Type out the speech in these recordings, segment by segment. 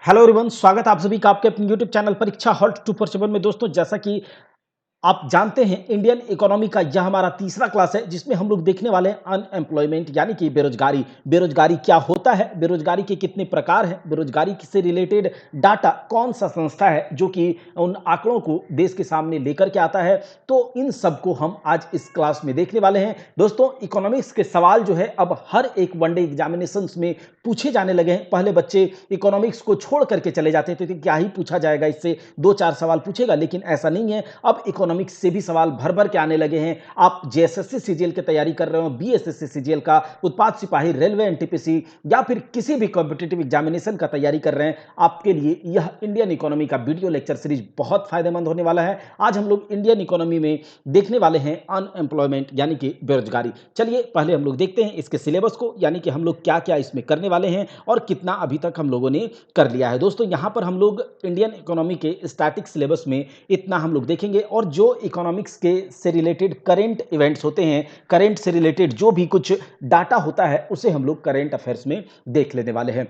Hello everyone, स्वागत है आप सभी का आपके अपने यूट्यूब चैनल परीक्षा हॉल्ट 247 में। दोस्तों, जैसा कि आप जानते हैं, इंडियन इकोनॉमी का यह हमारा तीसरा क्लास है जिसमें हम लोग देखने वाले हैं अनएम्प्लॉयमेंट यानी कि बेरोजगारी। बेरोजगारी क्या होता है, बेरोजगारी के कितने प्रकार हैं, बेरोजगारी से रिलेटेड डाटा कौन सा संस्था है जो कि उन आंकड़ों को देश के सामने लेकर के आता है। तो इन सब को हम आज इस क्लास में देखने वाले हैं। दोस्तों, इकोनॉमिक्स के सवाल जो है अब हर एक वनडे एग्जामिनेशन में पूछे जाने लगे हैं। पहले बच्चे इकोनॉमिक्स को छोड़ करके चले जाते थे तो क्या ही पूछा जाएगा, इससे दो चार सवाल पूछेगा, लेकिन ऐसा नहीं है। अब इकोनॉमिक्स से भी सवाल भर भर के आने लगे हैं। आप जेएसएससी सीजीएल की तैयारी कर रहे हो, बीएसएससी सीजीएल का, उत्पाद सिपाही, रेलवे एनटीपीसी या फिर किसी भी कॉम्पिटिटिव एग्जामिनेशन का तैयारी कर रहे हैं, आपके लिए यह इंडियन इकोनॉमी का वीडियो लेक्चर सीरीज बहुत फायदेमंद होने वाला है। आज हम लोग इंडियन इकोनॉमी में देखने वाले हैं अनएम्प्लॉयमेंट यानी कि बेरोजगारी। चलिए पहले हम लोग देखते हैं इसके सिलेबस को, यानी कि हम लोग क्या क्या इसमें करने वाले हैं और कितना अभी तक हम लोगों ने कर लिया है। दोस्तों, यहां पर हम लोग इंडियन इकोनॉमी के स्टैटिक सिलेबस में इतना हम लोग देखेंगे, और जो इकोनॉमिक्स के से रिलेटेड करंट इवेंट्स होते हैं, करंट से रिलेटेड जो भी कुछ डाटा होता है, उसे हम लोग करंट अफेयर्स में देख लेने वाले हैं।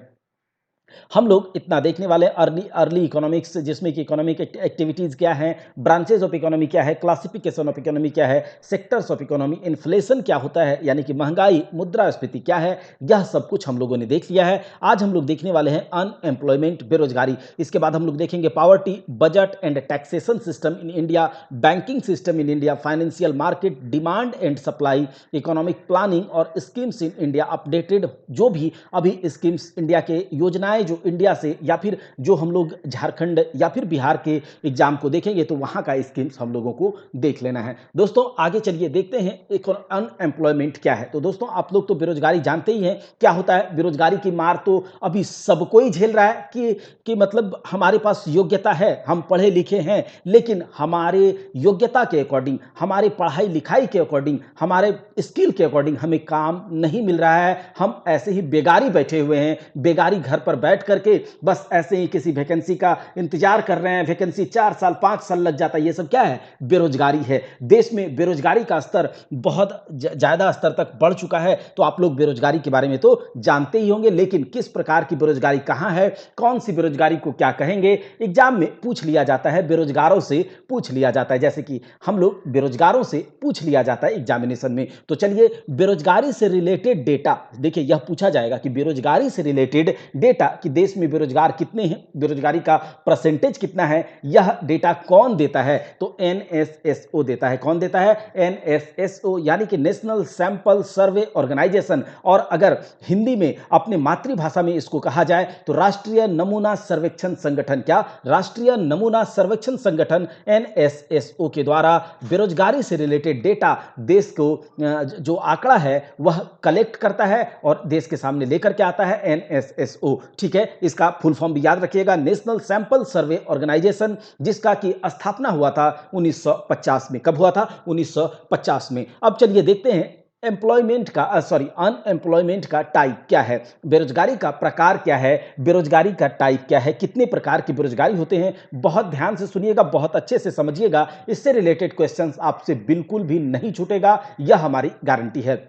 हम लोग इतना देखने वाले अर्ली अर्ली इकोनॉमिक्स, जिसमें कि इकोनॉमिक एक्टिविटीज क्या है, ब्रांचेज ऑफ इकोनॉमी क्या है, क्लासिफिकेशन ऑफ इकोनॉमी क्या है, सेक्टर्स ऑफ इकोनॉमी, इन्फ्लेशन क्या होता है यानी कि महंगाई, मुद्रास्फीति क्या है, यह सब कुछ हम लोगों ने देख लिया है। आज हम लोग देखने वाले हैं अनएम्प्लॉयमेंट, बेरोजगारी। इसके बाद हम लोग देखेंगे poverty, budget and taxation system in India, banking system in India, financial market, demand and supply, economic planning और स्कीम्स इन इंडिया अपडेटेड। जो भी अभी स्कीम्स इंडिया के योजनाएं जो इंडिया से या फिर जो हम लोग झारखंड या फिर बिहार के एग्जाम को देखेंगे तो वहां का स्कीम्स हम लोगों को देख लेना है। दोस्तों, आगे चलिए देखते हैं अनएम्प्लॉयमेंट क्या है। तो दोस्तों, आप लोग तो बेरोजगारी जानते ही हैं क्या होता है। बेरोजगारी की मार तो अभी सबको ही झेल रहा है कि मतलब हमारे पास योग्यता है, हम पढ़े लिखे हैं, लेकिन हमारे योग्यता के अकॉर्डिंग, हमारे पढ़ाई लिखाई के अकॉर्डिंग, हमारे स्किल के अकॉर्डिंग हमें काम नहीं मिल रहा है। हम ऐसे ही बेगारी बैठे हुए हैं, बेगारी घर पर बैठ करके बस ऐसे ही किसी वैकेंसी का इंतजार कर रहे हैं। वैकेंसी 4 साल 5 साल लग जाता है। ये सब क्या है? बेरोजगारी है। देश में बेरोजगारी का स्तर बहुत ज्यादा स्तर तक बढ़ चुका है। तो आप लोग बेरोजगारी के बारे में तो जानते ही होंगे, लेकिन किस प्रकार की बेरोजगारी कहां है, कौन सी बेरोजगारी को क्या कहेंगे, एग्जाम में पूछ लिया जाता है, बेरोजगारों से पूछ लिया जाता है। जैसे कि हम लोग बेरोजगारों से पूछ लिया जाता है एग्जामिनेशन में। तो चलिए, बेरोजगारी से रिलेटेड डेटा देखिए, यह पूछा जाएगा कि बेरोजगारी से रिलेटेड डेटा कि देश में बेरोजगार कितने हैं, बेरोजगारी का परसेंटेज कितना है, यह डेटा कौन देता है? तो एनएसएसओ देता है। कौन देता है? एनएसएसओ, यानी कि नेशनल सैंपल सर्वे ऑर्गेनाइजेशन। और अगर हिंदी में अपने मातृभाषा में इसको कहा जाए तो राष्ट्रीय नमूना सर्वेक्षण संगठन। क्या? राष्ट्रीय नमूना सर्वेक्षण संगठन एनएसएसओ के द्वारा बेरोजगारी से रिलेटेड डेटा देश को जो आंकड़ा है वह कलेक्ट करता है और देश के सामने लेकर के आता है एनएसएसओ। ठीक है, इसका फुल फॉर्म भी याद रखिएगा, नेशनल सैंपल सर्वे ऑर्गेनाइजेशन, जिसका की स्थापना हुआ था 1950 में। कब हुआ था? 1950 में। अब चलिए देखते हैं एम्प्लॉयमेंट का अनएम्प्लॉयमेंट का टाइप क्या है, बेरोजगारी का प्रकार क्या है, बेरोजगारी का टाइप क्या है, कितने प्रकार की बेरोजगारी होते हैं। बहुत ध्यान से सुनिएगा, बहुत अच्छे से समझिएगा, इससे रिलेटेड क्वेश्चंस आपसे बिल्कुल भी नहीं छूटेगा, यह हमारी गारंटी है।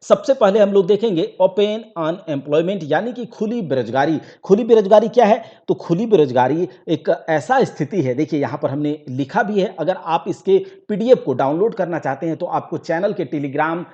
सबसे पहले हम लोग देखेंगे ओपन अनएम्प्लॉयमेंट यानी कि खुली बेरोजगारी। खुली बेरोजगारी क्या है? तो खुली बेरोजगारी एक ऐसा स्थिति है, देखिए यहां पर हमने लिखा भी है। अगर आप इसके पीडीएफ को डाउनलोड करना चाहते हैं तो आपको चैनल के टेलीग्राम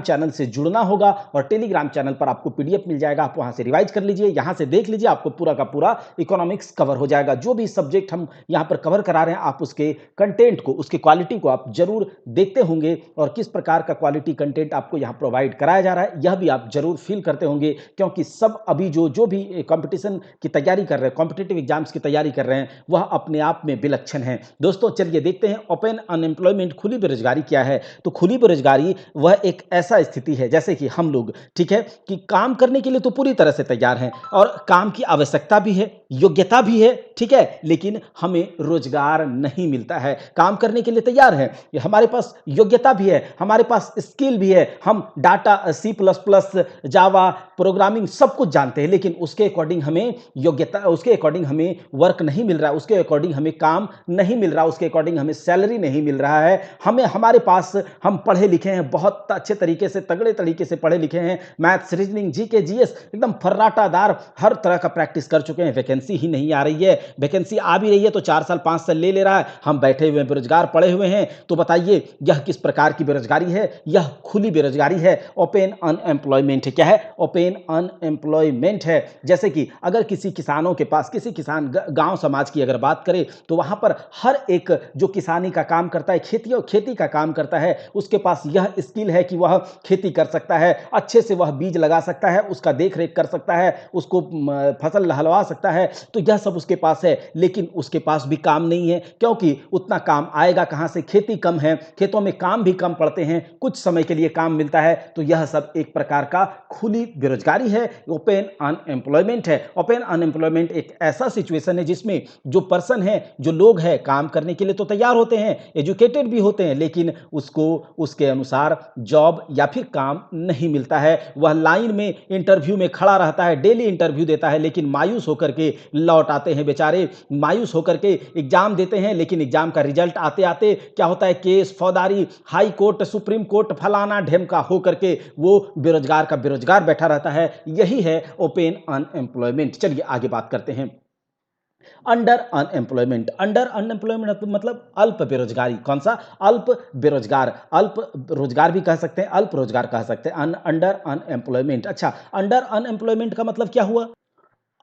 चैनल से जुड़ना होगा, और टेलीग्राम चैनल पर आपको पीडीएफ मिल जाएगा। आप वहां से रिवाइज कर लीजिए, यहां से देख लीजिए, आपको पूरा का पूरा इकोनॉमिक्स कवर हो जाएगा। जो भी सब्जेक्ट हम यहां पर कवर करा रहे हैं, आप उसके कंटेंट को, उसकी क्वालिटी को आप जरूर देखते होंगे, और किस प्रकार का क्वालिटी कंटेंट आपको यहां प्रोवाइड कराया जा रहा है यह भी आप जरूर फील करते होंगे। क्योंकि सब अभी जो भी कंपटीशन की तैयारी कर रहे हैं, कॉम्पिटिटिव एग्जाम्स की तैयारी कर रहे हैं, वह अपने आप में विलक्षण है। दोस्तों, चलिए देखते हैं ओपन अनएम्प्लॉयमेंट, खुली बेरोजगारी क्या है। तो खुली बेरोजगारी वह एक ऐसा स्थिति है जैसे कि हम लोग, ठीक है, कि काम करने के लिए तो पूरी तरह से तैयार हैं, और काम की आवश्यकता भी है, योग्यता भी है, ठीक है, लेकिन हमें रोजगार नहीं मिलता है। काम करने के लिए तैयार है, हमारे पास योग्यता भी है, हमारे पास स्किल भी है, हम डाटा C++, जावा, प्रोग्रामिंग सब कुछ जानते हैं, लेकिन उसके अकॉर्डिंग हमें योग्यता, उसके अकॉर्डिंग हमें वर्क नहीं मिल रहा है, उसके अकॉर्डिंग हमें काम नहीं मिल रहा, उसके अकॉर्डिंग हमें सैलरी नहीं मिल रहा है। हमें, हमारे पास, हम पढ़े लिखे हैं, हैं, बहुत अच्छे तरीके से, तगड़े तरीके से पढ़े लिखे हैं, मैथ्स, रीजनिंग, जीके, जीएस एकदम फर्राटादार हर तरह का प्रैक्टिस कर चुके हैं। वैकेंसी ही नहीं आ रही है, वैकेंसी आ भी रही है तो 4 साल 5 साल ले रहा है। हम बैठे हुए बेरोजगार पड़े हुए हैं। तो बताइए यह किस प्रकार की बेरोजगारी है? यह खुली बेरोजगारी है, ओपन अनएम्प्लॉयमेंट है। क्या है? ओपन अनएम्प्लॉयमेंट है। जैसे कि अगर किसी किसानों के पास, किसी किसान गांव समाज की अगर बात करें तो वहां पर हर एक जो किसानी का काम करता है, खेती का काम करता है, उसके पास यह स्किल है कि वह खेती कर सकता है, अच्छे से वह बीज लगा सकता है, उसका देख रेख कर सकता है, उसको फसल लहलवा सकता है। तो यह सब उसके पास है, लेकिन उसके पास भी काम नहीं है, क्योंकि उतना काम आएगा कहां से? खेती कम है, खेतों में काम भी कम पड़ते हैं, कुछ समय के लिए काम मिलता है। तो यह सब एक प्रकार का खुली बेरोजगारी है, ओपन अनएम्प्लॉयमेंट है। ओपन अनएम्प्लॉयमेंट एक ऐसा सिचुएशन है जिसमें जो पर्सन है, जो लोग हैं, काम करने के लिए तो तैयार होते हैं, एजुकेटेड भी होते हैं, लेकिन उसको उसके अनुसार जॉब या फिर काम नहीं मिलता है। वह लाइन में इंटरव्यू में खड़ा रहता है, डेली इंटरव्यू देता है, लेकिन मायूस होकर के लौट आते हैं बेचारे। मायूस होकर के एग्जाम देते हैं, लेकिन एग्जाम का रिजल्ट आते आते क्या होता है? केस, फौजदारी, हाई कोर्ट, सुप्रीम कोर्ट, फलाना ढेमका होकर के वो बेरोजगार का बेरोजगार बैठा रहता है। यही है ओपन अनएम्प्लॉयमेंट। चलिए आगे बात करते हैं। अंडर अनएम्प्लॉयमेंट, अंडर अनएम्प्लॉयमेंट मतलब अल्प बेरोजगारी। कौन सा? अल्प बेरोजगार। अल्प रोजगार भी कह सकते हैं, अल्प रोजगार कह सकते हैं, अंडर अनएम्प्लॉयमेंट। अच्छा, अंडर अनएम्प्लॉयमेंट का मतलब क्या हुआ?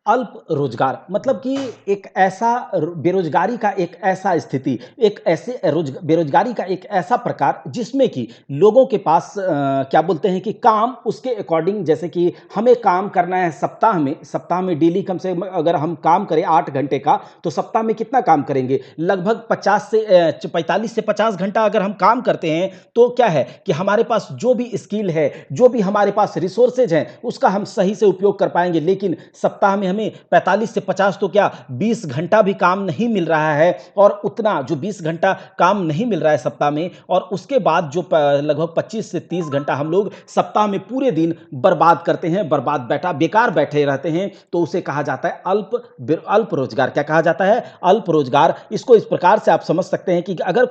अल्प रोजगार मतलब कि एक ऐसा बेरोजगारी का एक ऐसा स्थिति, एक ऐसे बेरोजगारी का एक ऐसा प्रकार जिसमें कि लोगों के पास क्या बोलते हैं कि काम उसके अकॉर्डिंग, जैसे कि हमें काम करना है सप्ताह में डेली कम से कम अगर हम काम करें 8 घंटे का, तो सप्ताह में कितना काम करेंगे? लगभग 45 से 50 घंटा अगर हम काम करते हैं तो क्या है कि हमारे पास जो भी स्किल है, जो भी हमारे पास रिसोर्सेज हैं, उसका हम सही से उपयोग कर पाएंगे। लेकिन सप्ताह में हमें 45 से 50 तो क्या 20 घंटा भी काम नहीं मिल रहा है, और उतना जो 20 घंटा काम नहीं मिल रहा है सप्ताह में, और उसके बाद जो लगभग 25 से 30 घंटा हम लोग सप्ताह में पूरे दिन बर्बाद करते हैं, बेकार बैठे रहते हैं, तो उसे कहा जाता है अल्प रोजगार। क्या कहा जाता है? अल्प रोजगार। इसको इस प्रकार से आप समझ सकते हैं कि अगर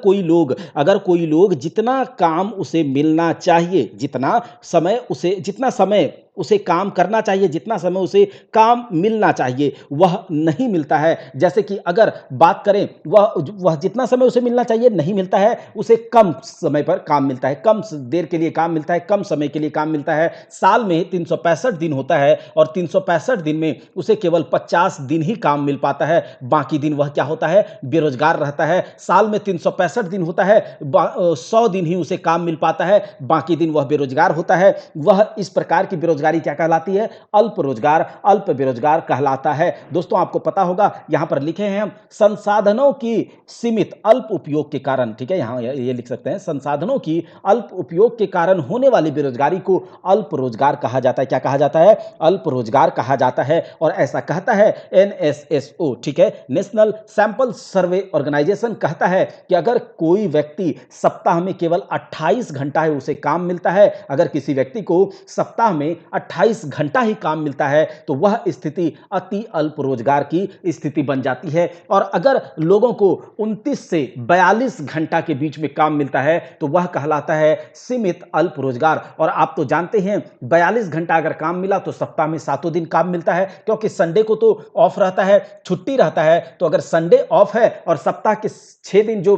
कोई लोग जितना काम उसे मिलना चाहिए, जितना समय उसे काम करना चाहिए, जितना समय उसे काम मिलना चाहिए, वह नहीं मिलता है। जैसे कि अगर बात करें, वह जितना समय उसे मिलना चाहिए नहीं मिलता है, उसे कम समय पर काम मिलता है, कम देर के लिए काम मिलता है, कम समय के लिए काम मिलता है। साल में 365 दिन होता है, और 365 दिन में उसे केवल 50 दिन ही काम मिल पाता है, बाकी दिन वह क्या होता है? बेरोजगार रहता है। साल में 365 दिन होता है, 100 दिन ही उसे काम मिल पाता है, बाकी दिन वह बेरोजगार होता है। वह इस प्रकार की बेरोजगारी क्या कहलाती है? अल्प रोजगार, अल्प बेरोजगार कहलाता है। दोस्तों आपको पता होगा, यहां पर लिखे हैं हम, संसाधनों की सीमित अल्प उपयोग के कारण, ठीक है, यहां ये लिख सकते हैं, संसाधनों की अल्प उपयोग के कारण होने वाली बेरोजगारी को अल्प रोजगार कहा जाता है। क्या कहा जाता है? अल्प रोजगार कहा जाता है। और ऐसा कहता है एनएसएसओ, ठीक है, नेशनल सैंपल सर्वे ऑर्गेनाइजेशन, कहता है कि अगर कोई व्यक्ति सप्ताह में केवल 28 घंटा है उसे काम मिलता है, अगर किसी व्यक्ति को सप्ताह में 28 घंटा ही काम मिलता है, तो वह स्थिति अति अल्प रोजगार की स्थिति बन जाती है। और अगर लोगों को 29 से 42 घंटा के बीच में काम मिलता है, तो वह कहलाता है सीमित अल्प रोजगार। और आप तो जानते हैं 42 घंटा अगर काम मिला तो सप्ताह में 7 दिन काम मिलता है, क्योंकि संडे को तो ऑफ रहता है, छुट्टी रहता है। तो अगर संडे ऑफ है और सप्ताह के 6 दिन जो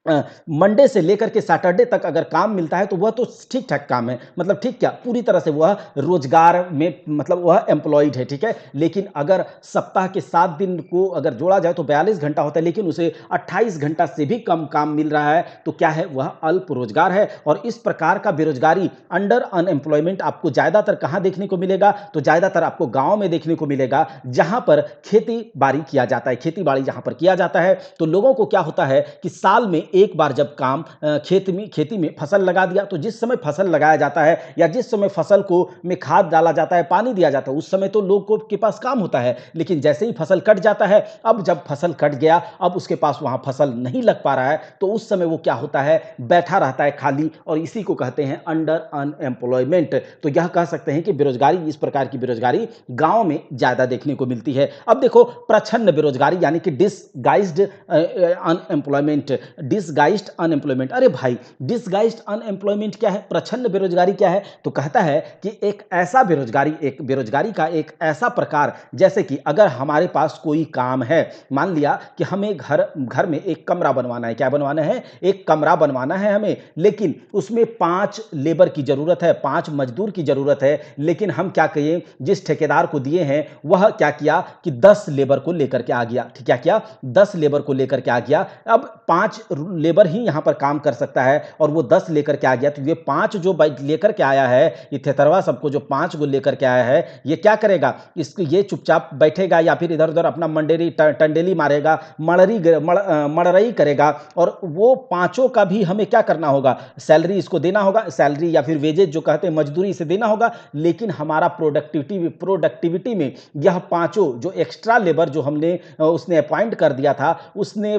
मंडे से लेकर के सैटरडे तक अगर काम मिलता है, तो वह तो ठीक ठाक काम है, मतलब ठीक क्या, पूरी तरह से वह रोजगार में, मतलब वह एम्प्लॉयड है, ठीक है। लेकिन अगर सप्ताह के 7 दिन को अगर जोड़ा जाए तो 42 घंटा होता है, लेकिन उसे 28 घंटा से भी कम काम मिल रहा है, तो क्या है? वह अल्प रोजगार है। और इस प्रकार का बेरोजगारी, अंडर अनएम्प्लॉयमेंट, आपको ज्यादातर कहां देखने को मिलेगा? तो ज्यादातर आपको गांव में देखने को मिलेगा, जहां पर खेती बाड़ी किया जाता है, खेती बाड़ी जहां पर किया जाता है। तो लोगों को क्या होता है कि साल में एक बार जब काम खेती में फसल लगा दिया, तो जिस समय फसल लगाया जाता है या जिस समय फसल को में खाद डाला जाता है, पानी दिया जाता है, उस समय तो लोग के पास काम होता है। लेकिन जैसे ही फसल कट जाता है, अब जब फसल कट गया, अब उसके पास वहां फसल नहीं लग पा रहा है, तो उस समय वो क्या होता है? बैठा रहता है खाली, और इसी को कहते हैं अंडर अनएम्प्लॉयमेंट। तो यह कह सकते हैं कि बेरोजगारी, इस प्रकार की बेरोजगारी गांव में ज्यादा देखने को मिलती है। अब देखो, प्रच्छन्न बेरोजगारी यानी कि डिसगाइज्ड अनएम्प्लॉयमेंट। Disguised unemployment. अरे भाई, डिसगाइज्ड अनएम्प्लॉयमेंट क्या है, प्रच्छन्न बेरोजगारी क्या है? तो कहता है कि एक ऐसा बेरोजगारी, एक बेरोजगारी का एक ऐसा प्रकार, जैसे कि अगर हमारे पास कोई काम है, मान लिया कि हमें घर में एक कमरा बनवाना है। क्या बनवाना है? एक कमरा बनवाना है हमें, लेकिन उसमें 5 लेबर की जरूरत है, 5 मजदूर की जरूरत है। लेकिन हम क्या कहें, जिस ठेकेदार को दिए हैं वह क्या किया कि 10 लेबर को लेकर के आ गया। ठीक, क्या किया? 10 लेबर को लेकर के आ गया। अब 5 लेबर ही यहां पर काम कर सकता है और वो 10 लेकर के आ गया। तो ये 5 जो लेकर के आया है, ये थेतरवा सबको जो 5 को लेकर के आया है, ये क्या करेगा? इसको ये चुपचाप बैठेगा या फिर इधर उधर अपना मंडेरी टंडेली मारेगा, मड़रई करेगा। और वो पांचों का भी हमें क्या करना होगा? सैलरी इसको देना होगा, सैलरी या फिर वेजेज जो कहते हैं, मजदूरी इसे देना होगा। लेकिन हमारा प्रोडक्टिविटी में यह पांचों जो एक्स्ट्रा लेबर जो हमने उसने अपॉइंट कर दिया था, उसने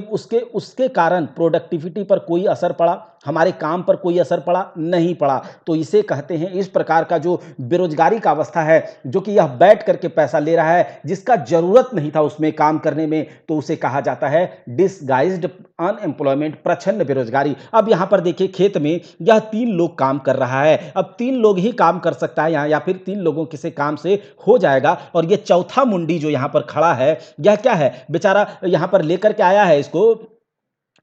उसके कारण प्रोडक्टिविटी पर कोई असर पड़ा? हमारे काम पर कोई असर पड़ा? नहीं पड़ा। तो इसे कहते हैं, इस प्रकार का जो बेरोजगारी का अवस्था है, जो कि यह बैठ करके पैसा ले रहा है जिसका जरूरत नहीं था उसमें काम करने में, तो उसे कहा जाता है डिसगाइज्ड अनएम्प्लॉयमेंट, प्रच्छन्न बेरोजगारी। अब यहां पर देखिए, खेत में यह 3 लोग काम कर रहा है। अब 3 लोग ही काम कर सकता है यहां, या फिर 3 लोगों के से काम से हो जाएगा। और यह चौथा मुंडी जो यहां पर खड़ा है, यह क्या है? बेचारा यहां पर लेकर के आया है इसको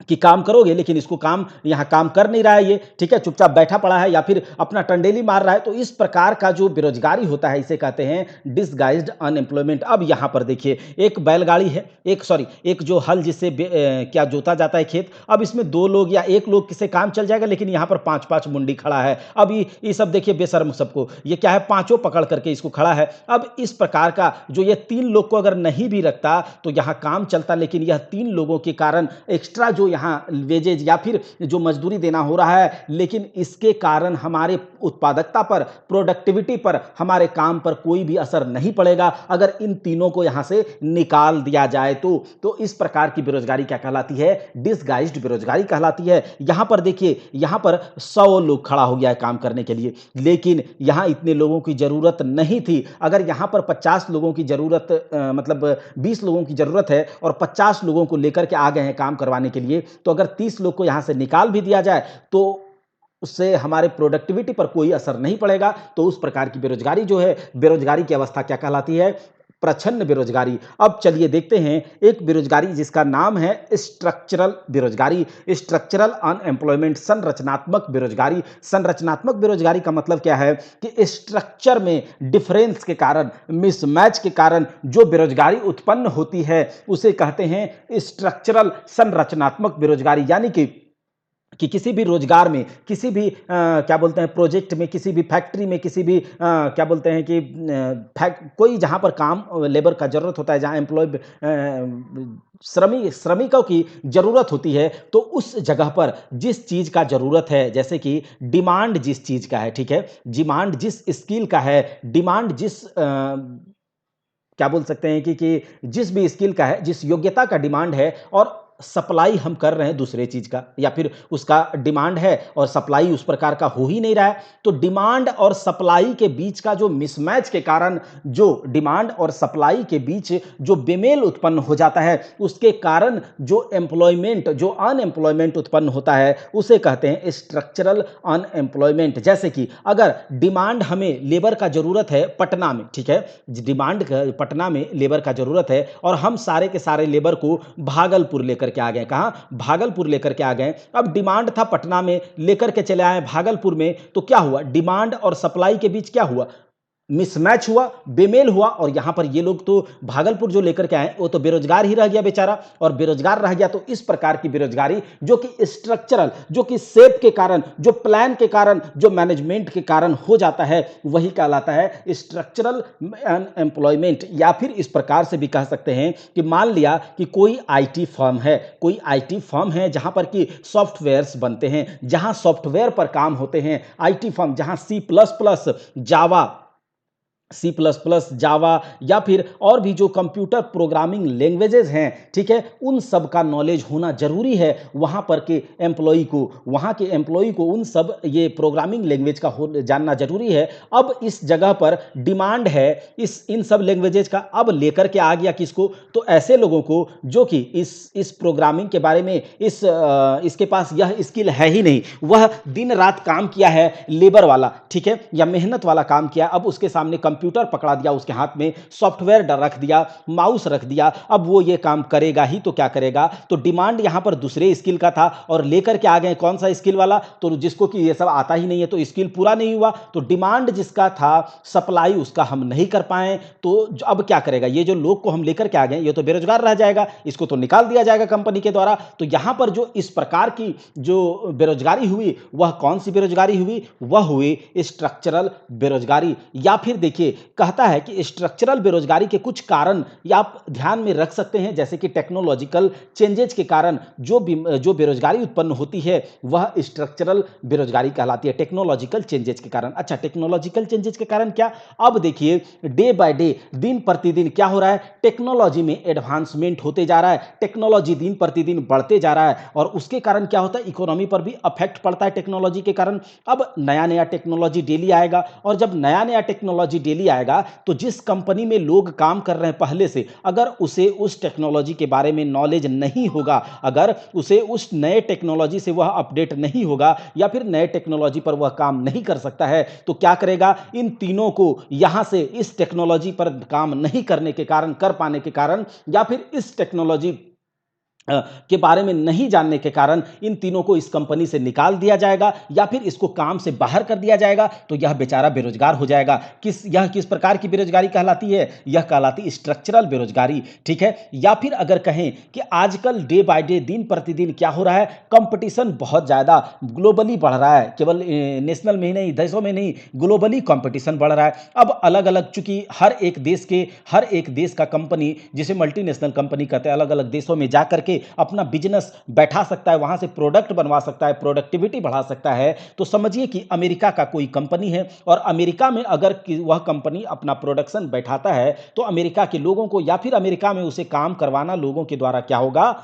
कि काम करोगे, लेकिन इसको काम यहां काम कर नहीं रहा है ये, ठीक है, चुपचाप बैठा पड़ा है या फिर अपना टंडेली मार रहा है। तो इस प्रकार का जो बेरोजगारी होता है, इसे कहते हैं डिसगाइज्ड अनएम्प्लॉयमेंट। अब यहां पर देखिए, एक बैलगाड़ी है, एक जो हल जिससे क्या जोता जाता है खेत। अब इसमें 2 लोग या 1 लोग किसे काम चल जाएगा, लेकिन यहां पर 5-5 मुंडी खड़ा है। अब ये सब देखिए बेशर्म सबको, ये क्या है, पांचों पकड़ करके इसको खड़ा है। अब इस प्रकार का जो ये 3 लोग को अगर नहीं भी रखता तो यहां काम चलता, लेकिन यह 3 लोगों के कारण एक्स्ट्रा जो यहां वेजेज या फिर जो मजदूरी देना हो रहा है, लेकिन इसके कारण हमारे उत्पादकता पर, प्रोडक्टिविटी पर, हमारे काम पर कोई भी असर नहीं पड़ेगा अगर इन तीनों को यहां से निकाल दिया जाए तो इस प्रकार की बेरोजगारी क्या कहलाती है? डिसगाइज्ड बेरोजगारी कहलाती है। यहां पर देखिए, यहां पर 100 लोग खड़ा हो गया है काम करने के लिए, लेकिन यहां इतने लोगों की जरूरत नहीं थी। अगर यहां पर 50 लोगों की जरूरत, मतलब 20 लोगों की जरूरत है और 50 लोगों को लेकर के आ गए हैं काम करवाने के लिए, तो अगर 30 लोग को यहां से निकाल भी दिया जाए तो उससे हमारे प्रोडक्टिविटी पर कोई असर नहीं पड़ेगा। तो उस प्रकार की बेरोजगारी जो है, बेरोजगारी की अवस्था क्या कहलाती है? प्रच्छन्न बेरोजगारी। अब चलिए देखते हैं एक बेरोजगारी जिसका नाम है स्ट्रक्चरल बेरोजगारी, स्ट्रक्चरल अनएम्प्लॉयमेंट, संरचनात्मक बेरोजगारी। संरचनात्मक बेरोजगारी का मतलब क्या है कि स्ट्रक्चर में डिफरेंस के कारण, मिसमैच के कारण जो बेरोजगारी उत्पन्न होती है, उसे कहते हैं स्ट्रक्चरल संरचनात्मक बेरोजगारी। यानी कि किसी भी रोजगार में, किसी भी क्या बोलते हैं, प्रोजेक्ट में, किसी भी फैक्ट्री में, किसी भी क्या बोलते हैं कि कोई जहां पर काम लेबर का जरूरत होता है, जहां श्रमिकों की जरूरत होती है, तो उस जगह पर जिस चीज का जरूरत है, जैसे कि डिमांड जिस चीज का है, ठीक है, डिमांड जिस स्किल का है, डिमांड जिस क्या बोल सकते हैं कि जिस भी स्किल का है, जिस योग्यता का डिमांड है, और सप्लाई हम कर रहे हैं दूसरे चीज का, या फिर उसका डिमांड है और सप्लाई उस प्रकार का हो ही नहीं रहा है, तो डिमांड और सप्लाई के बीच का जो मिसमैच के कारण, जो डिमांड और सप्लाई के बीच जो बेमेल उत्पन्न हो जाता है, उसके कारण जो एम्प्लॉयमेंट, जो अनएम्प्लॉयमेंट उत्पन्न होता है, उसे कहते हैं स्ट्रक्चरल अनएम्प्लॉयमेंट। जैसे कि अगर डिमांड, हमें लेबर का जरूरत है पटना में, ठीक है, डिमांड पटना में लेबर का जरूरत है, और हम सारे के सारे लेबर को भागलपुर लेकर के आ गए। कहां? भागलपुर लेकर के आ गए। अब डिमांड था पटना में, लेकर के चले आए भागलपुर में, तो क्या हुआ? डिमांड और सप्लाई के बीच क्या हुआ? मिसमैच हुआ, बेमेल हुआ। और यहां पर ये लोग तो भागलपुर जो लेकर के आए, वो तो बेरोजगार ही रह गया बेचारा, और बेरोजगार रह गया। तो इस प्रकार की बेरोजगारी जो कि स्ट्रक्चरल, जो कि शेप के कारण, जो प्लान के कारण, जो मैनेजमेंट के कारण हो जाता है, वही कहलाता है स्ट्रक्चरल अनएम्प्लॉयमेंट। या फिर इस प्रकार से भी कह सकते हैं कि मान लिया कि कोई आईटी फर्म है, कोई आईटी फर्म है जहां पर कि सॉफ्टवेयर्स बनते हैं, जहां सॉफ्टवेयर पर काम होते हैं, आईटी फर्म जहां C++, जावा, सी प्लस प्लस, जावा या फिर और भी जो कंप्यूटर प्रोग्रामिंग लैंग्वेजेस हैं, ठीक है, उन सब का नॉलेज होना ज़रूरी है वहाँ पर के एम्प्लॉई को। वहाँ के एम्प्लॉई को उन सब ये प्रोग्रामिंग लैंग्वेज का हो जानना ज़रूरी है। अब इस जगह पर डिमांड है इस इन सब लैंग्वेजेज का। अब लेकर के आ गया किसको? तो ऐसे लोगों को जो कि इस प्रोग्रामिंग के बारे में इसके पास यह स्किल है ही नहीं। वह दिन रात काम किया है लेबर वाला, ठीक है, या मेहनत वाला काम किया। अब उसके सामने कंप्यूटर पकड़ा दिया, उसके हाथ में सॉफ्टवेयर रख दिया, माउस रख दिया, अब वो ये काम करेगा ही तो क्या करेगा? तो डिमांड यहां पर दूसरे स्किल का था और लेकर के आ गए कौन सा स्किल वाला? तो जिसको कि ये सब आता ही नहीं है, तो स्किल पूरा नहीं हुआ। तो डिमांड जिसका था, सप्लाई उसका हम नहीं कर पाए, तो अब क्या करेगा? ये जो लोग को हम लेकर के आ गए, ये तो बेरोजगार रह जाएगा, इसको तो निकाल दिया जाएगा कंपनी के द्वारा। तो यहां पर जो इस प्रकार की जो बेरोजगारी हुई, वह कौन सी बेरोजगारी हुई? वह हुई स्ट्रक्चरल बेरोजगारी। या फिर देखिए, कहता है कि स्ट्रक्चरल बेरोजगारी के कुछ कारण या आप ध्यान में रख सकते हैं, जैसे कि टेक्नोलॉजिकल चेंजेज के कारण जो बेरोजगारी उत्पन्न होती है, वह स्ट्रक्चरल बेरोजगारी कहलाती है, टेक्नोलॉजिकल चेंजेज के कारण। अच्छा, टेक्नोलॉजिकल चेंजेज के कारण क्या? अब देखिए, डे बाय डे, दिन प्रतिदिन क्या हो रहा है? टेक्नोलॉजी में एडवांसमेंट होते जा रहा है, टेक्नोलॉजी दिन प्रतिदिन बढ़ते जा रहा है, और उसके कारण क्या होता है? इकोनॉमी पर भी अफेक्ट पड़ता है टेक्नोलॉजी के कारण। अब नया नया टेक्नोलॉजी डेली आएगा, और जब नया नया टेक्नोलॉजी डेली आएगा, तो जिस कंपनी में लोग काम कर रहे हैं पहले से, अगर उसे उस टेक्नोलॉजी के बारे में नॉलेज नहीं होगा, अगर उसे उस नए टेक्नोलॉजी से वह अपडेट नहीं होगा, या फिर नए टेक्नोलॉजी पर वह काम नहीं कर सकता है, तो क्या करेगा? इन तीनों को यहां से इस टेक्नोलॉजी पर काम नहीं करने के कारण, कर पाने के कारण, या फिर इस टेक्नोलॉजी के बारे में नहीं जानने के कारण, इन तीनों को इस कंपनी से निकाल दिया जाएगा, या फिर इसको काम से बाहर कर दिया जाएगा। तो यह बेचारा बेरोजगार हो जाएगा। यह किस प्रकार की बेरोजगारी कहलाती है? यह कहलाती स्ट्रक्चरल बेरोजगारी, ठीक है। या फिर अगर कहें कि आजकल डे बाय डे, दिन प्रतिदिन क्या हो रहा है? कंपटीशन बहुत ज्यादा ग्लोबली बढ़ रहा है, केवल नेशनल में ही नहीं, देशों में नहीं, ग्लोबली कंपटीशन बढ़ रहा है। अब अलग अलग, चूंकि हर एक देश का कंपनी, जिसे मल्टीनेशनल कंपनी कहते हैं, अलग अलग देशों में जाकर के अपना बिजनेस बैठा सकता है, वहां से प्रोडक्ट बनवा सकता है, प्रोडक्टिविटी बढ़ा सकता है। तो समझिए कि अमेरिका का कोई कंपनी है, और अमेरिका में अगर वह कंपनी अपना प्रोडक्शन बैठाता है, तो अमेरिका के लोगों को, या फिर अमेरिका में उसे काम करवाना लोगों के द्वारा क्या होगा?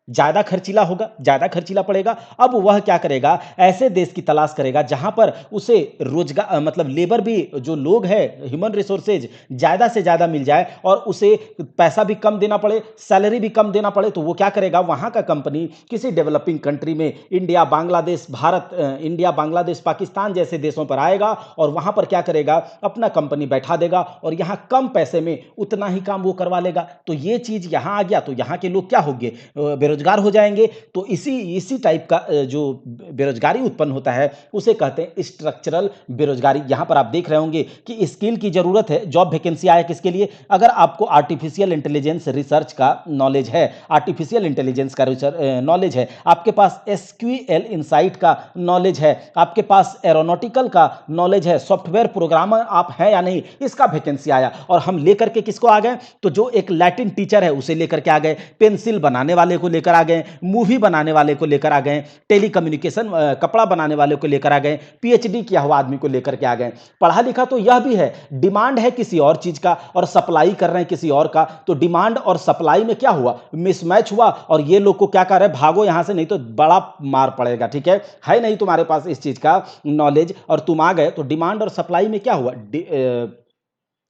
ज्यादा खर्चीला होगा, ज्यादा खर्चीला पड़ेगा। अब वह क्या करेगा? ऐसे देश की तलाश करेगा जहां पर उसे रोजगार, मतलब लेबर भी, जो लोग हैं, ह्यूमन रिसोर्सेज ज्यादा से ज्यादा मिल जाए, और उसे पैसा भी कम देना पड़े, सैलरी भी कम देना पड़े। तो वो क्या करेगा? वहां का कंपनी किसी डेवलपिंग कंट्री में, इंडिया, बांग्लादेश, भारत, इंडिया, बांग्लादेश, पाकिस्तान जैसे देशों पर आएगा, और वहां पर क्या करेगा? अपना कंपनी बैठा देगा, और यहां कम पैसे में उतना ही काम वो करवा लेगा। तो ये चीज यहां आ गया, तो यहां के लोग क्या होंगे? बेरोजगार हो जाएंगे। तो इसी टाइप का जो बेरोजगारी उत्पन्न होता है, उसे कहते हैं स्ट्रक्चरल बेरोजगारी। यहां पर आप देख रहे होंगे कि स्किल की जरूरत है, जॉब वैकेंसी आया किसके लिए? अगर आपको आर्टिफिशियल इंटेलिजेंस रिसर्च का नॉलेज है, आर्टिफिशियल इंटेलिजेंस का नॉलेज है, आपके पास एसक्यूएल इनसाइट का नॉलेज है, आपके पास एरोनॉटिकल का नॉलेज है, सॉफ्टवेयर प्रोग्रामर आप हैं या नहीं, इसका वैकेंसी आया, और हम लेकर के किसको आ गए? तो जो एक लैटिन टीचर है उसे लेकर के आ गए, पेंसिल बनाने वाले को लेकर आ गए, मूवी बनाने वाले को लेकर आ गए, टेलीकम्युनिकेशन कपड़ा बनाने वाले को लेकर आ गए, पीएचडी किया हुआ आदमी को लेकर के आ गए। पढ़ा लिखा तो यह भी है, डिमांड है किसी और चीज का, और सप्लाई कर रहे हैं किसी और का। तो डिमांड और सप्लाई में क्या हुआ? मिसमैच हुआ, और ये लोग को क्या कर रहे हैं? भागो यहां से, नहीं तो बड़ा मार पड़ेगा, ठीक है नहीं तुम्हारे पास इस चीज का नॉलेज, और तुम आ गए। तो डिमांड और सप्लाई में क्या हुआ?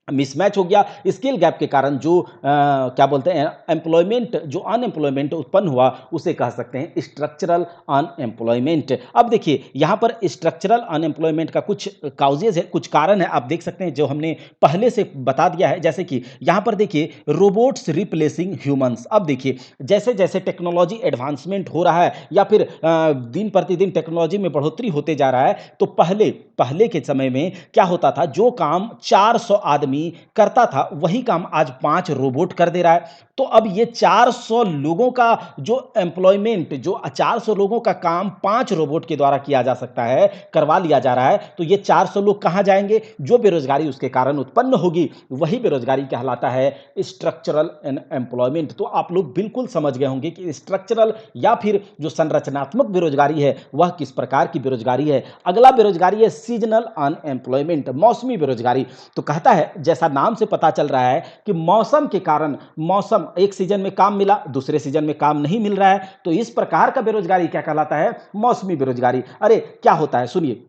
मिसमैच हो गया। स्किल गैप के कारण जो क्या बोलते हैं, एम्प्लॉयमेंट, जो अनएम्प्लॉयमेंट उत्पन्न हुआ, उसे कह सकते हैं स्ट्रक्चरल अनएम्प्लॉयमेंट। अब देखिए, यहां पर स्ट्रक्चरल अनएम्प्लॉयमेंट का कुछ काउजेज है, कुछ कारण है, आप देख सकते हैं, जो हमने पहले से बता दिया है। जैसे कि यहां पर देखिए, रोबोट्स रिप्लेसिंग ह्यूमंस। अब देखिए, जैसे जैसे टेक्नोलॉजी एडवांसमेंट हो रहा है, या फिर दिन प्रतिदिन टेक्नोलॉजी में बढ़ोतरी होते जा रहा है, तो पहले के समय में क्या होता था? जो काम 400 आदमी आदमी करता था वही काम आज 5 रोबोट कर दे रहा है। तो अब ये 400 लोगों का जो एम्प्लॉयमेंट, जो 400 लोगों का काम 5 रोबोट के द्वारा किया जा सकता है, करवा लिया जा रहा है, तो ये 400 लोग कहां जाएंगे? जो बेरोजगारी उसके कारण उत्पन्न होगी वही बेरोजगारी कहलाता है स्ट्रक्चरल एम्प्लॉयमेंट। तो आप लोग बिल्कुल समझ गए होंगे कि स्ट्रक्चरल या फिर जो संरचनात्मक बेरोजगारी है वह किस प्रकार की बेरोजगारी है। अगला बेरोजगारी है सीजनल अनएम्प्लॉयमेंट, मौसमी बेरोजगारी। तो कहता है, जैसा नाम से पता चल रहा है कि मौसम के कारण, मौसम एक सीजन में काम मिला, दूसरे सीजन में काम नहीं मिल रहा है, तो इस प्रकार का बेरोजगारी क्या कहलाता है? मौसमी बेरोजगारी। अरे क्या होता है सुनिए,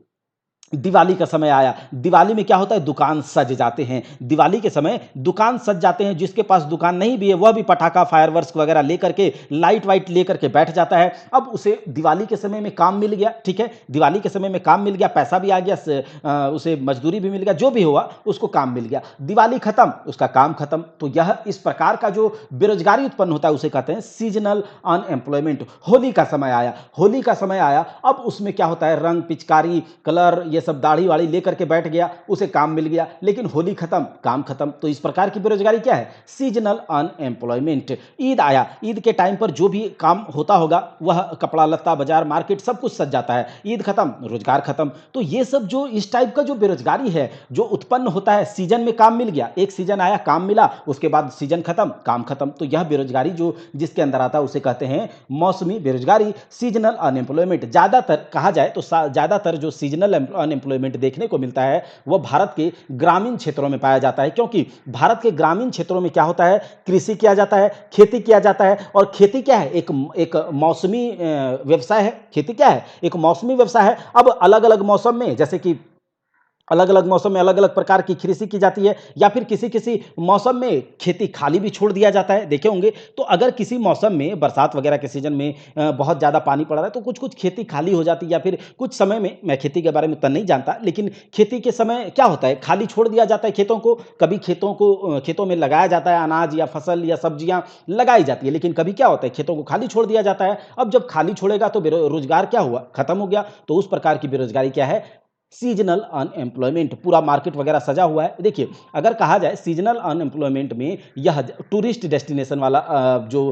दिवाली का समय आया, दिवाली में क्या होता है? दुकान सज जाते हैं, दिवाली के समय दुकान सज जाते हैं। जिसके पास दुकान नहीं भी है वह भी पटाखा, फायरवर्क्स वगैरह लेकर के, लाइट वाइट लेकर के बैठ जाता है। अब उसे दिवाली के समय में काम मिल गया, ठीक है, दिवाली के समय में काम मिल गया, पैसा भी आ गया, उसे मजदूरी भी मिल गया, जो भी हुआ उसको काम मिल गया। दिवाली खत्म, उसका काम खत्म। तो यह इस प्रकार का जो बेरोजगारी उत्पन्न होता है उसे कहते हैं सीजनल अनएम्प्लॉयमेंट। होली का समय आया, होली का समय आया, अब उसमें क्या होता है? रंग, पिचकारी, कलर, ये सब दाढ़ी वाड़ी लेकर के बैठ गया, उसे काम मिल गया, लेकिन होली खत्म, काम खत्म। तो इस प्रकार की बेरोजगारी क्या है? Seasonal unemployment. ईद आया, ईद के टाइम पर जो भी काम होता होगा वह कपड़ा लत्ता, बाजार, मार्केट सब कुछ सज जाता है। ईद खत्म, रोजगार खत्म। तो ये सब जो इस टाइप का जो बेरोजगारी है जो उत्पन्न होता है, सीजन में काम मिल गया, एक सीजन आया, काम मिला, उसके बाद सीजन खत्म, काम खत्म। तो यह बेरोजगारी जो जिसके अंदर आता है उसे कहते हैं मौसमी बेरोजगारी, सीजनल अनएम्प्लॉयमेंट। ज्यादातर कहा जाए तो ज्यादातर जो सीजनल अनएम्प्लॉयमेंट देखने को मिलता है वह भारत के ग्रामीण क्षेत्रों में पाया जाता है, क्योंकि भारत के ग्रामीण क्षेत्रों में क्या होता है? कृषि किया जाता है, खेती किया जाता है। और खेती क्या है? एक मौसमी व्यवसाय है। खेती क्या है? एक मौसमी व्यवसाय है। अब अलग अलग मौसम में, जैसे कि अलग अलग मौसम में अलग अलग प्रकार की कृषि की जाती है, या फिर किसी किसी मौसम में खेती खाली भी छोड़ दिया जाता है, देखे होंगे। तो अगर किसी मौसम में, बरसात वगैरह के सीजन में बहुत ज़्यादा पानी पड़ रहा है तो कुछ कुछ खेती खाली हो जाती है, या फिर कुछ समय में, मैं खेती के बारे में उतना नहीं जानता, लेकिन खेती के समय क्या होता है? खाली छोड़ दिया जाता है खेतों को। कभी खेतों में लगाया जाता है, अनाज या फसल या सब्जियां लगाई जाती है, लेकिन कभी क्या होता है? खेतों को खाली छोड़ दिया जाता है। अब जब खाली छोड़ेगा तो बेरोजगार क्या हुआ? खत्म हो गया। तो उस प्रकार की बेरोजगारी क्या है? Seasonal unemployment. पूरा मार्केट वगैरह सजा हुआ है। देखिए, अगर कहा जाए सीजनल अनएम्प्लॉयमेंट में यह टूरिस्ट डेस्टिनेशन वाला जो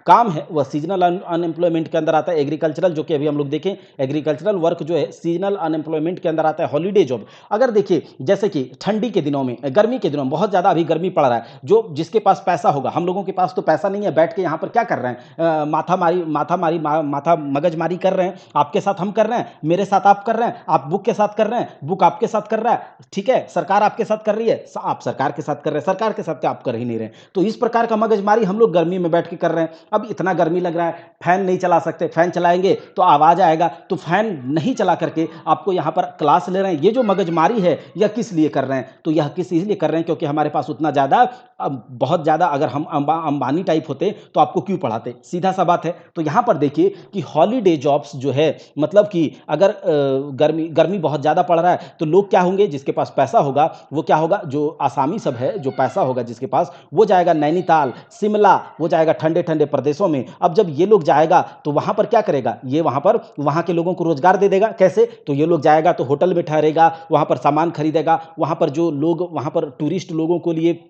काम है वह सीजनल अनएम्प्लॉयमेंट के अंदर आता है। एग्रीकल्चरल, जो कि अभी हम लोग देखें, एग्रीकल्चरल वर्क जो है सीजनल अनएम्प्लॉयमेंट के अंदर आता है। हॉलीडे जॉब, अगर देखिए जैसे कि ठंडी के दिनों में, गर्मी के दिनों में बहुत ज़्यादा अभी गर्मी पड़ रहा है, जो जिसके पास पैसा होगा, हम लोगों के पास तो पैसा नहीं है, बैठ के यहाँ पर क्या कर रहे हैं? माथा मगजमारी कर रहे हैं। आपके साथ हम कर रहे हैं, मेरे साथ आप कर रहे हैं, आप बुक के साथ कर रहे हैं, बुक आपके साथ कर रहा है, ठीक है, सरकार आपके साथ कर रही है, आप सरकार के साथ कर रहे हैं, सरकार के साथ क्या आप कर ही नहीं रहे। तो इस प्रकार का मगजमारी हम लोग गर्मी में बैठ के कर रहे हैं। अब इतना गर्मी लग रहा है, फैन नहीं चला सकते, फैन चलाएंगे तो आवाज आएगा, तो फैन नहीं चला करके आपको यहाँ पर क्लास ले रहे हैं। ये जो मगजमारी है यह किस लिए कर रहे हैं? तो यह किस इसलिए कर रहे हैं क्योंकि हमारे पास उतना ज़्यादा, बहुत ज़्यादा, अगर हम अंबानी टाइप होते तो आपको क्यों पढ़ाते? सीधा सा बात है। तो यहाँ पर देखिए कि हॉलीडे जॉब्स जो है, मतलब कि अगर गर्मी बहुत ज़्यादा पड़ रहा है तो लोग क्या होंगे? जिसके पास पैसा होगा वो क्या होगा? जो आसामी सब है, जो पैसा होगा जिसके पास, वो जाएगा नैनीताल, शिमला, वो जाएगा ठंडे ठंडे प्रदेशों में। अब जब ये लोग जाएगा तो वहां पर क्या करेगा? ये वहां पर वहां के लोगों को रोजगार दे देगा। कैसे? तो ये लोग जाएगा तो होटल में ठहरेगा, वहां पर सामान खरीदेगा, वहां पर जो लोग, वहां पर टूरिस्ट लोगों के लिए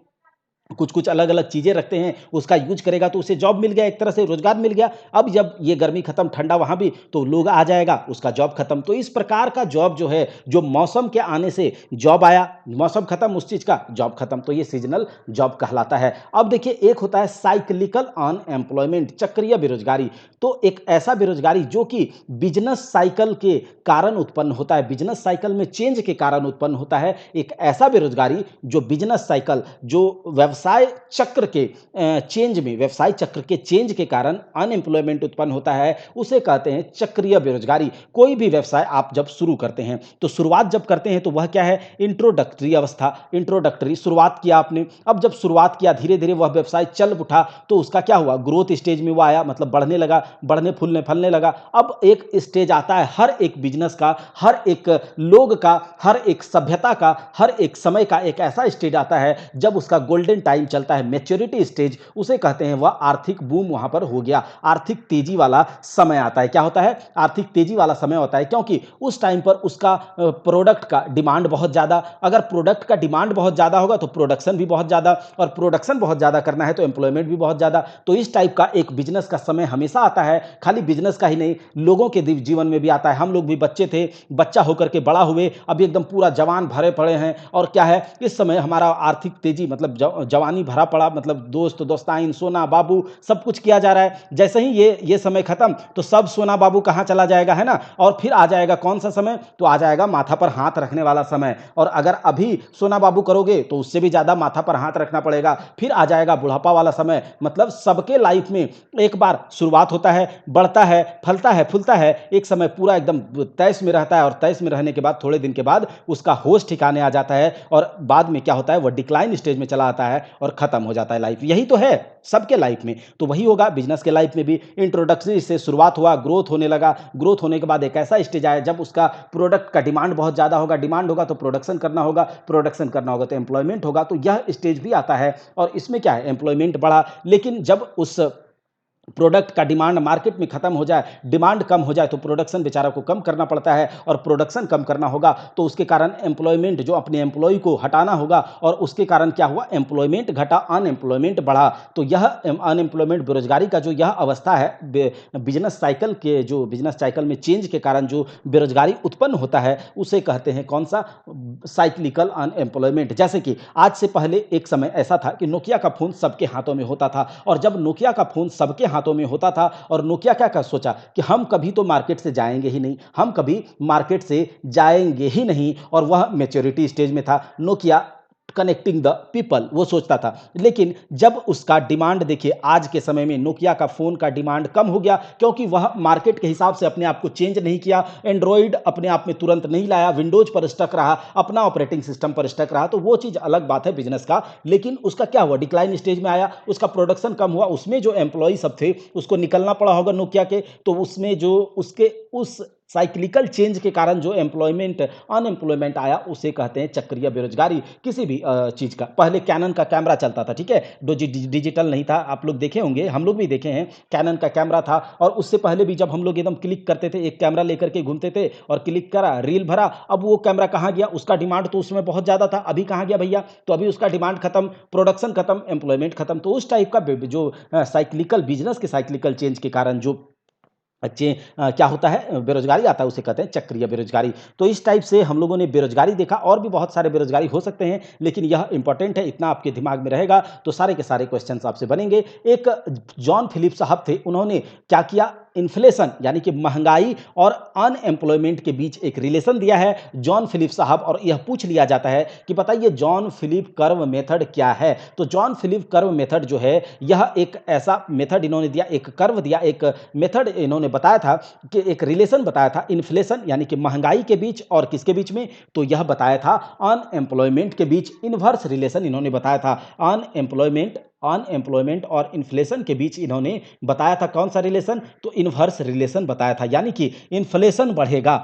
कुछ कुछ अलग अलग चीजें रखते हैं, उसका यूज करेगा, तो उसे जॉब मिल गया, एक तरह से रोजगार मिल गया। अब जब ये गर्मी खत्म, ठंडा वहां भी, तो लोग आ जाएगा, उसका जॉब खत्म। तो इस प्रकार का जॉब जो है, जो मौसम के आने से जॉब आया, मौसम खत्म, उस चीज का जॉब खत्म, तो ये सीजनल जॉब कहलाता है। अब देखिए, एक होता है साइक्लिकल अनएम्प्लॉयमेंट, चक्रीय बेरोजगारी। तो एक ऐसा बेरोजगारी जो कि बिजनेस साइकिल के कारण उत्पन्न होता है, बिजनेस साइकिल में चेंज के कारण उत्पन्न होता है। एक ऐसा बेरोजगारी जो बिजनेस साइकिल, जो व्यवसाय चक्र के चेंज में, व्यवसाय चक्र के चेंज के कारण अनएम्प्लॉयमेंट उत्पन्न होता है, उसे कहते हैं चक्रीय बेरोजगारी। कोई भी व्यवसाय आप जब शुरू करते हैं तो शुरुआत जब करते हैं तो वह क्या है? इंट्रोडक्टरी अवस्था, इंट्रोडक्टरी, शुरुआत किया आपने। अब जब शुरुआत किया, धीरे धीरे वह व्यवसाय चल उठा, तो उसका क्या हुआ? ग्रोथ स्टेज में वो आया, मतलब बढ़ने लगा, बढ़ने फूलने फलने लगा। अब एक स्टेज आता है हर एक बिजनेस का, हर एक लोग का, हर एक सभ्यता का, हर एक समय का, एक ऐसा स्टेज आता है जब उसका गोल्डन सेकेंड टाइम चलता है मैच्योरिटी स्टेज, उसे कहते हैं वह आर्थिक बूम वहां पर हो गया, आर्थिक तेजी वाला समय आता है। क्या होता है? आर्थिक तेजी वाला समय होता है, क्योंकि उस टाइम पर उसका प्रोडक्ट का डिमांड बहुत ज्यादा, अगर प्रोडक्ट का डिमांड बहुत ज्यादा होगा तो प्रोडक्शन भी बहुत ज्यादा, और प्रोडक्शन बहुत ज्यादा करना है तो एम्प्लॉयमेंट भी बहुत ज्यादा। तो इस टाइप का एक बिजनेस का समय हमेशा आता है, खाली बिजनेस का ही नहीं, लोगों के जीवन में भी आता है। हम लोग भी बच्चे थे, बच्चा होकर के बड़ा हुए, अभी एकदम पूरा जवान भरे पड़े हैं, और क्या है, इस समय हमारा आर्थिक तेजी मतलब जवानी भरा पड़ा, मतलब दोस्त दोस्ताइन सोना बाबू सब कुछ किया जा रहा है। जैसे ही ये समय खत्म तो सब सोना बाबू कहां चला जाएगा, है ना, और फिर आ जाएगा कौन सा समय, तो आ जाएगा माथा पर हाथ रखने वाला समय। और अगर अभी सोना बाबू करोगे तो उससे भी ज्यादा माथा पर हाथ रखना पड़ेगा, फिर आ जाएगा बुढ़ापा वाला समय। मतलब सबके लाइफ में एक बार शुरुआत होता है, बढ़ता है, फलता है, फूलता है, एक समय पूरा एकदम तैश में रहता है, और तैश में रहने के बाद थोड़े दिन के बाद उसका होश ठिकाने आ जाता है, और बाद में क्या होता है, वह डिक्लाइन स्टेज में चला आता है और खत्म हो जाता है लाइफ। यही तो है सबके लाइफ में, तो वही होगा बिजनेस के लाइफ में भी। इंट्रोडक्शन से शुरुआत हुआ, ग्रोथ होने लगा, ग्रोथ होने के बाद एक ऐसा स्टेज आया जब उसका प्रोडक्ट का डिमांड बहुत ज्यादा होगा, डिमांड होगा तो प्रोडक्शन करना होगा, प्रोडक्शन करना होगा तो एम्प्लॉयमेंट होगा। तो यह स्टेज भी आता है, और इसमें क्या है, एम्प्लॉयमेंट बढ़ा, लेकिन जब उस प्रोडक्ट का डिमांड मार्केट में खत्म हो जाए, डिमांड कम हो जाए, तो प्रोडक्शन बेचारा को कम करना पड़ता है, और प्रोडक्शन कम करना होगा तो उसके कारण एम्प्लॉयमेंट, जो अपने एम्प्लॉय को हटाना होगा, और उसके कारण क्या हुआ, एम्प्लॉयमेंट घटा, अनएम्प्लॉयमेंट बढ़ा। तो यह अनएम्प्लॉयमेंट, बेरोजगारी का जो यह अवस्था है, बिजनेस साइकिल के, जो बिजनेस साइकिल में चेंज के कारण जो बेरोजगारी उत्पन्न होता है, उसे कहते हैं कौन सा, साइक्लिकल अनएम्प्लॉयमेंट। जैसे कि आज से पहले एक समय ऐसा था कि नोकिया का फोन सबके हाथों में होता था, और जब नोकिया का फोन सबके हाथों में होता था, और नोकिया क्या क्या सोचा कि हम कभी तो मार्केट से जाएंगे ही नहीं, हम कभी मार्केट से जाएंगे ही नहीं, और वह मैच्योरिटी स्टेज में था नोकिया, कनेक्टिंग द पीपल, वो सोचता था। लेकिन जब उसका डिमांड देखिए, आज के समय में नोकिया का फोन का डिमांड कम हो गया, क्योंकि वह मार्केट के हिसाब से अपने आप को चेंज नहीं किया, एंड्रॉइड अपने आप में तुरंत नहीं लाया, विंडोज पर स्टक रहा, अपना ऑपरेटिंग सिस्टम पर स्टक रहा। तो वो चीज अलग बात है बिजनेस का, लेकिन उसका क्या हुआ, डिक्लाइन स्टेज में आया, उसका प्रोडक्शन कम हुआ, उसमें जो एम्प्लॉय सब थे उसको निकलना पड़ा होगा नोकिया के, तो उसमें जो उसके उस साइक्लिकल चेंज के कारण जो एम्प्लॉयमेंट अनएम्प्लॉयमेंट आया, उसे कहते हैं चक्रीय बेरोजगारी। किसी भी चीज का, पहले कैनन का कैमरा चलता था, ठीक है, डिजिटल नहीं था, आप लोग देखे होंगे, हम लोग भी देखे हैं, कैनन का कैमरा था, और उससे पहले भी जब हम लोग एकदम क्लिक करते थे, एक कैमरा लेकर के घूमते थे और क्लिक करा, रील भरा, अब वो कैमरा कहाँ गया, उसका डिमांड तो उसमें बहुत ज्यादा था, अभी कहाँ गया भैया, तो अभी उसका डिमांड खत्म, प्रोडक्शन खत्म, एम्प्लॉयमेंट खत्म। तो उस टाइप का जो साइक्लिकल बिजनेस के साइक्लिकल चेंज के कारण जो अच्छे क्या होता है, बेरोजगारी आता है, उसे कहते हैं चक्रीय बेरोजगारी। तो इस टाइप से हम लोगों ने बेरोजगारी देखा, और भी बहुत सारे बेरोजगारी हो सकते हैं, लेकिन यह इंपॉर्टेंट है, इतना आपके दिमाग में रहेगा तो सारे के सारे क्वेश्चंस आपसे बनेंगे। एक जॉन फिलिप साहब थे, उन्होंने क्या किया, इन्फ्लेशन यानी कि महंगाई और अनएम्प्लॉयमेंट के बीच एक रिलेशन दिया है जॉन फिलिप साहब, और यह पूछ लिया जाता है कि बताइए जॉन फिलिप कर्व मेथड क्या है। तो जॉन फिलिप कर्व मेथड जो है, यह एक ऐसा मेथड इन्होंने दिया, एक कर्व दिया, एक मेथड इन्होंने बताया था, कि एक रिलेशन बताया था इन्फ्लेशन यानी कि महंगाई के बीच, और किसके बीच में, तो यह बताया था अनएम्प्लॉयमेंट के बीच, इनवर्स रिलेशन इन्होंने बताया था, अनएम्प्लॉयमेंट और इन्फ्लेशन के बीच इन्होंने बताया था कौन सा रिलेशन, तो इनवर्स रिलेशन बताया था। यानी कि इन्फ्लेशन बढ़ेगा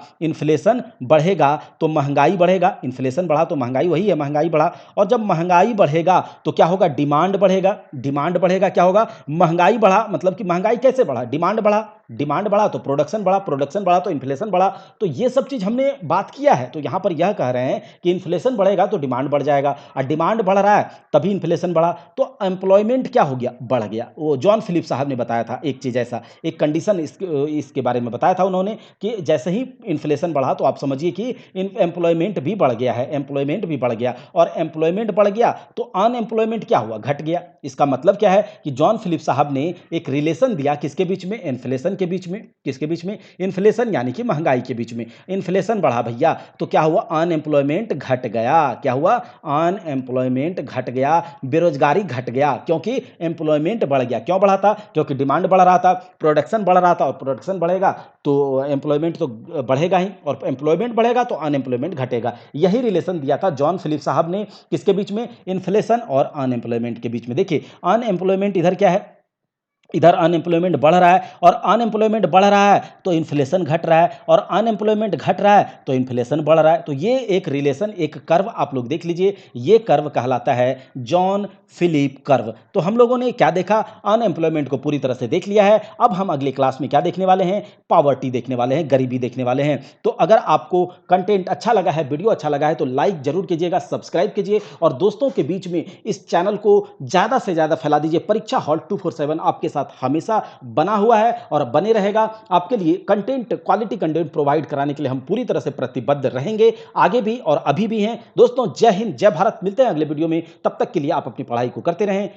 तो महंगाई बढ़ेगा, इन्फ्लेशन बढ़ा तो महंगाई, वही है महंगाई बढ़ा, और जब महंगाई बढ़ेगा तो क्या होगा, डिमांड बढ़ेगा, डिमांड बढ़ेगा, क्या होगा, महंगाई बढ़ा, मतलब कि महंगाई कैसे बढ़ा, डिमांड बढ़ा, डिमांड बढ़ा तो प्रोडक्शन बढ़ा, प्रोडक्शन बढ़ा तो इन्फ्लेशन बढ़ा। तो ये सब चीज हमने बात किया है, तो यहां पर यह कह रहे हैं कि इन्फ्लेशन बढ़ेगा तो डिमांड बढ़ जाएगा, और डिमांड बढ़ रहा है तभी इन्फ्लेशन बढ़ा, तो एम्प्लॉयमेंट क्या हो गया, बढ़ गया। वो जॉन फिलिप साहब ने बताया था एक चीज, ऐसा एक कंडीशन इसके बारे में बताया था उन्होंने, कि जैसे ही इन्फ्लेशन बढ़ा तो आप समझिए कि एम्प्लॉयमेंट भी बढ़ गया है, एम्प्लॉयमेंट भी बढ़ गया, और एम्प्लॉयमेंट बढ़ गया तो अनएम्प्लॉयमेंट क्या हुआ, घट गया। इसका मतलब क्या है कि जॉन फिलिप साहब ने एक रिलेशन दिया, किसके बीच में, इन्फ्लेशन के बीच में, किसके बीच में, इन्फ्लेशन यानी कि महंगाई के बीच में। इन्फ्लेशन बढ़ा भैया तो क्या हुआ, अनएम्प्लॉयमेंट घट गया, क्या हुआ, अनएम्प्लॉयमेंट घट गया, बेरोजगारी घट गया, क्योंकि एम्प्लॉयमेंट बढ़ गया। क्यों बढ़ा था, क्योंकि डिमांड बढ़ रहा था, प्रोडक्शन बढ़ रहा था, और प्रोडक्शन बढ़ेगा तो एम्प्लॉयमेंट तो बढ़ेगा ही, और एम्प्लॉयमेंट बढ़ेगा तो अनएम्प्लॉयमेंट घटेगा। यही रिलेशन दिया था जॉन फिलिप साहब ने, किसके बीच में, इन्फ्लेशन और अनएम्प्लॉयमेंट के बीच में। देखिए अनएम्प्लॉयमेंट इधर क्या है, इधर अनएम्प्लॉयमेंट बढ़ रहा है और अनएम्प्लॉयमेंट बढ़ रहा है तो इन्फ्लेशन घट रहा है और अनएम्प्लॉयमेंट घट रहा है तो इन्फ्लेशन बढ़ रहा है। तो ये एक रिलेशन, एक कर्व आप लोग देख लीजिए, ये कर्व कहलाता है जॉन फिलिप कर्व। तो हम लोगों ने क्या देखा, अनएम्प्लॉयमेंट को पूरी तरह से देख लिया है। अब हम अगले क्लास में क्या देखने वाले हैं, पॉवर्टी देखने वाले हैं, गरीबी देखने वाले हैं। तो अगर आपको कंटेंट अच्छा लगा है, वीडियो अच्छा लगा है तो लाइक जरूर कीजिएगा, सब्सक्राइब कीजिए और दोस्तों के बीच में इस चैनल को ज़्यादा से ज़्यादा फैला दीजिए। परीक्षा हॉल 247 आपके साथ हमेशा बना हुआ है और बने रहेगा। आपके लिए कंटेंट, क्वालिटी कंटेंट प्रोवाइड कराने के लिए हम पूरी तरह से प्रतिबद्ध रहेंगे, आगे भी और अभी भी हैं। दोस्तों जय हिंद, जय भारत। मिलते हैं अगले वीडियो में, तब तक के लिए आप अपनी पढ़ाई को करते रहें।